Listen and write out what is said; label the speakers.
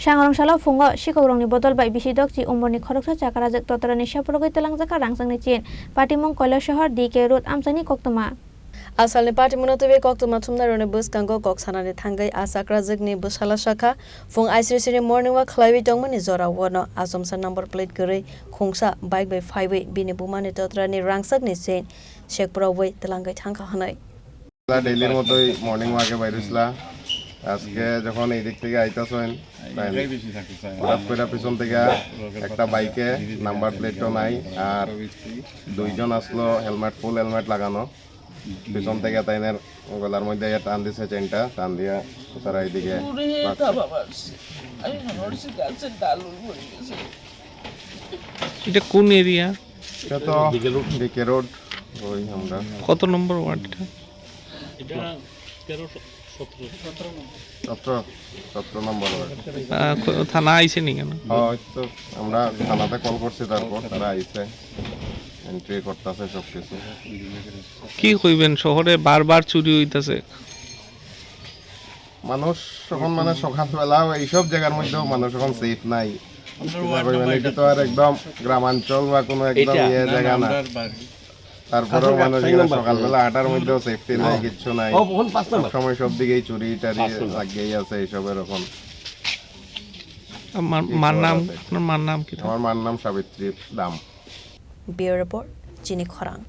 Speaker 1: Sangrongsal Phungo Sikok Bodol by Bisidokchi Umarni Khoroksa Chakrajwk Totrani Sekporoi Twlangjakha Rangchakni Chin Patimung Kailasahar DK Road Amchaini Koktwma
Speaker 2: Asalni Patimung Tobe Koktwma Tumnarone Buskango Koksanani Thangai Chakrajwkni Kailasahar Phung ICC morning walk Khlaiwi Tongmani Zora Wono Asomsa number plate Guri Khoroksa bike by 5 Bini Bumani Totrani Rangchakni Chin Sekporoi Twlangjakha Hanai
Speaker 3: daily motoi morning walk e বাইরেছিলা আজকে যখন এই দিক থেকে আইতাছেন হঠাৎ করে পিছন থেকে একটা বাইকে নাম্বার প্লেটও নাই আর দুইজন আসলো হেলমেট ফুল হেলমেট লাগানো পিছন থেকে তাইনের গলার মধ্যে টান দিছে চেনটা টান দিয়া তারা এইদিকে
Speaker 4: এটা কোন এরিয়া?
Speaker 3: এটা তো ডিকে রোড ওই আমরা
Speaker 4: কত নম্বর ওয়ার্ড এটা?
Speaker 3: এটা 17 নম্বর
Speaker 4: থানা আইছে নি কেন?
Speaker 3: তো আমরা থানাতে কল করছি তারপর তারা আইছে এন্ট্রি করতেছে সবকিছু।
Speaker 4: কি কইবেন শহরে বারবার চুরি হইতাছে
Speaker 3: মানুষ এখন মানে সকালবেলা এইসব জায়গার মধ্যেও মানুষ এখন সেফ নাই এটা তো আর একদম গ্রামাঞ্চল বা কোনো একদম ইয়ে জায়গা না তারপরেও মানুষ সকালবেলা হাঁটার মধ্যেও সেফটি নাই কিচ্ছু নাই সময় সব দিকেই চুরি টারি লাগিয়েই আছে এইসবের এখন।
Speaker 4: আমার মার নাম কি?
Speaker 3: আমার মার নাম সাবিত্রী দাম।
Speaker 2: Bureau Report Chini Khorang